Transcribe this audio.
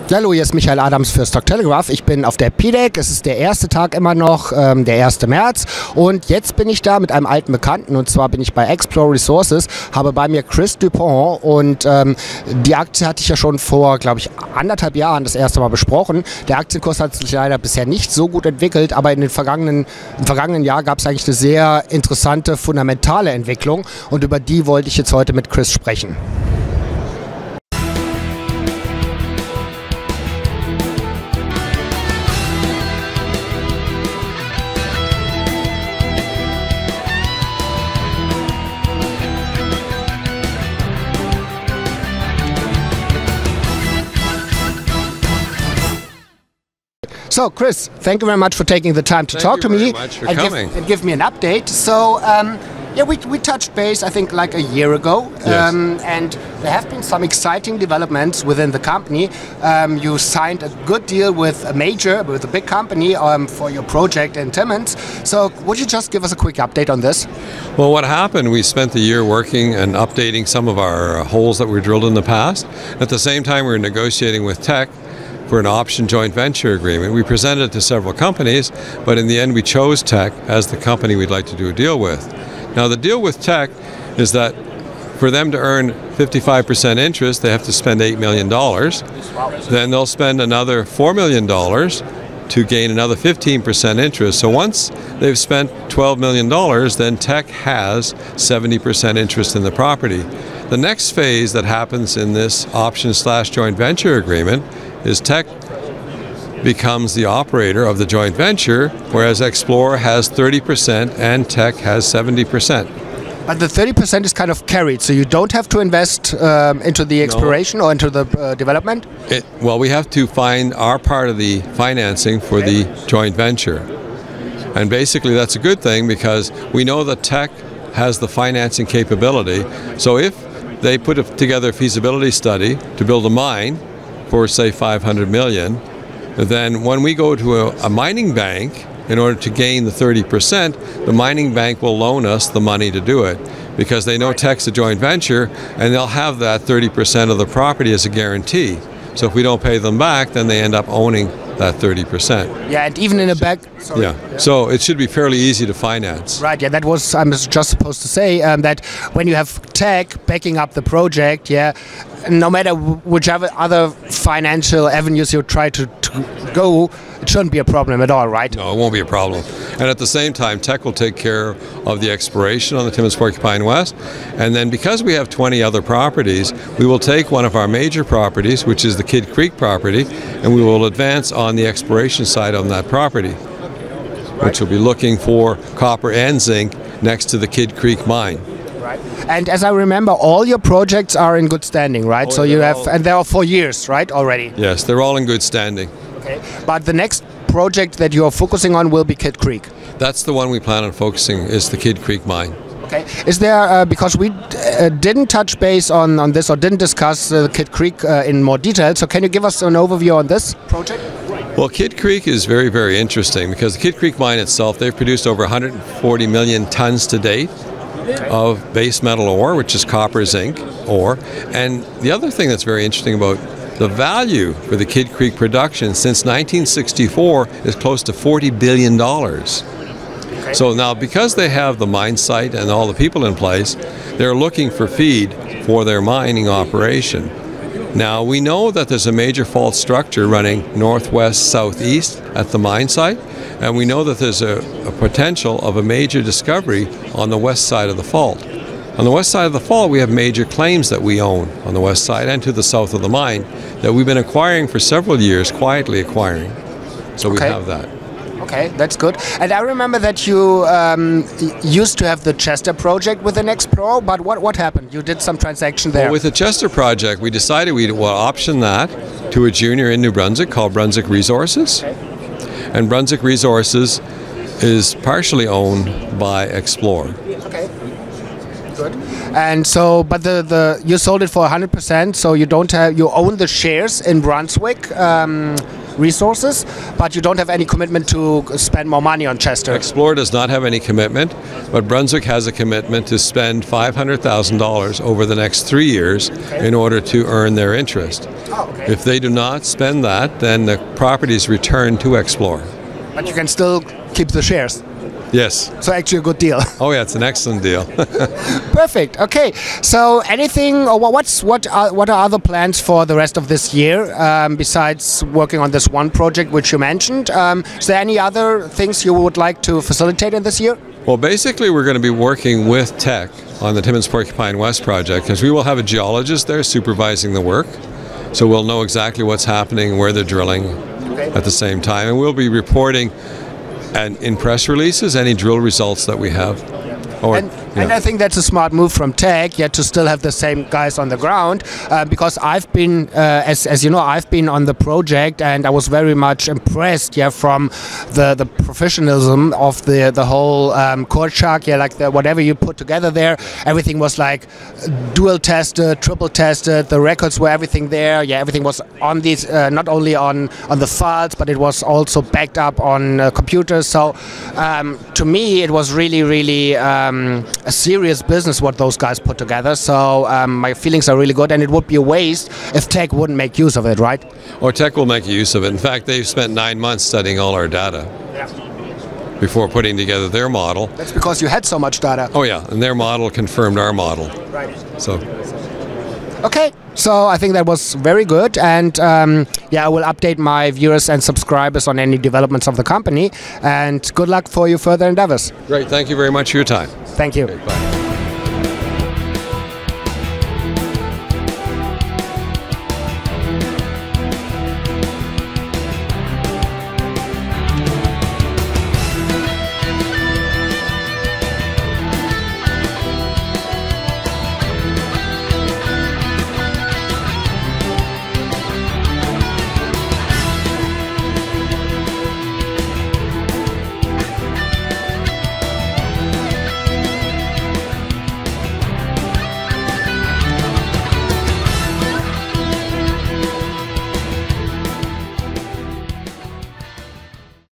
Ja, hallo, hier ist Michael Adams für Stock-Telegraph. Ich bin auf der PDAC, es ist der erste Tag immer noch, der 1. März. Und jetzt bin ich da mit einem alten Bekannten, und zwar bin ich bei Explor Resources, habe bei mir Chris Dupont, und die Aktie hatte ich ja schon vor, glaube ich, 1,5 Jahren das erste Mal besprochen. Der Aktienkurs hat sich leider bisher nicht so gut entwickelt, aber im vergangenen Jahr gab es eigentlich eine sehr interessante, fundamentale Entwicklung, und über die wollte ich jetzt heute mit Chris sprechen. So, Chris, thank you very much for taking the time to talk to me and give me an update. So, yeah, we touched base, I think, like a year ago, Yes. and there have been some exciting developments within the company. You signed a good deal with a big company for your project in Timmins. So, would you just give us a quick update on this? Well, what happened, we spent the year working and updating some of our holes that were drilled in the past. At the same time, we were negotiating with Tech for an option joint venture agreement. We presented it to several companies, but in the end we chose Tech as the company we'd like to do a deal with. Now the deal with Tech is that for them to earn 55% interest, they have to spend $8 million. Then they'll spend another $4 million to gain another 15% interest. So once they've spent $12 million, then Tech has 70% interest in the property. The next phase that happens in this option/joint venture agreement is Tech becomes the operator of the joint venture, whereas Explor has 30% and Tech has 70%. But the 30% is kind of carried, so you don't have to invest into the exploration or into the development? Well, we have to find our part of the financing for the joint venture. And basically that's a good thing because we know that Tech has the financing capability. So if they put together a feasibility study to build a mine for, say, 500 million, then when we go to a mining bank in order to gain the 30%, the mining bank will loan us the money to do it because they know Tech's a joint venture and they'll have that 30% of the property as a guarantee. So if we don't pay them back, then they end up owning that 30%. Yeah, and even in a back. Sorry. Yeah, so it should be fairly easy to finance. Right, yeah, that was, I was just supposed to say that when you have Tech backing up the project, yeah, no matter whichever other financial avenues you try to go, it shouldn't be a problem at all, right? No, it won't be a problem. And at the same time, Tech will take care of the exploration on the Timmins Porcupine West. And then because we have 20 other properties, we will take one of our major properties, which is the Kidd Creek property, and we will advance on the exploration side on that property, which will be looking for copper and zinc next to the Kidd Creek mine. Right. And as I remember, all your projects are in good standing, right? So you have, and they are for years, right, already? Yes, they're all in good standing. Okay. But the next project that you are focusing on will be Kidd Creek. That's the one we plan on focusing, is the Kidd Creek mine. Okay. Is there, because we didn't touch base on this or didn't discuss Kidd Creek in more detail, so can you give us an overview on this project? Well, Kidd Creek is very, very interesting because the Kidd Creek mine itself, they've produced over 140 million tons to date of base metal ore, which is copper zinc ore. And the other thing that's very interesting about the value for the Kidd Creek production since 1964 is close to $40 billion. So now, because they have the mine site and all the people in place, they're looking for feed for their mining operation. Now, we know that there's a major fault structure running northwest-southeast at the mine site, and we know that there's a potential of a major discovery on the west side of the fault. On the west side of the fault, we have major claims that we own on the west side and to the south of the mine that we've been acquiring for several years, quietly acquiring. So we have that. Okay, that's good. And I remember that you used to have the Chester project with an Explor, but what happened? You did some transaction there. Well, with the Chester project, we decided we would option that to a junior in New Brunswick called Brunswick Resources. Okay. And Brunswick Resources is partially owned by Explor. Okay, good. And so, but you sold it for 100%, so you own the shares in Brunswick Resources, but you don't have any commitment to spend more money on Chester. Explor does not have any commitment, but Brunswick has a commitment to spend $500,000 over the next 3 years in order to earn their interest. Oh, okay. If they do not spend that, then the property is returned to Explor. But you can still keep the shares. Yes. So actually a good deal. Oh yeah, it's an excellent deal. Perfect. Okay. So anything, or what are other plans for the rest of this year besides working on this one project which you mentioned? Is there any other things you would like to facilitate in this year? Well, basically we're going to be working with Tech on the Timmins Porcupine West project, because we will have a geologist there supervising the work. So we'll know exactly what's happening, where they're drilling at the same time, and we'll be reporting and in press releases any drill results that we have. And I think that's a smart move from Tech, yet to still have the same guys on the ground, because I've been, as you know, I've been on the project, and I was very much impressed, from the professionalism of the whole core chuck, like whatever you put together there, everything was like dual tested, triple tested, the records were everything there, everything was on these, not only on the files, but it was also backed up on computers. So to me, it was really a serious business what those guys put together. So my feelings are really good, and it would be a waste if Tech wouldn't make use of it, right? Or Tech will make use of it. In fact, they've spent 9 months studying all our data before putting together their model. That's because you had so much data. Oh yeah, and their model confirmed our model. Right. So. Okay, so I think that was very good, and I will update my viewers and subscribers on any developments of the company, and good luck for your further endeavors. Great, thank you very much for your time. Thank you. Great, bye.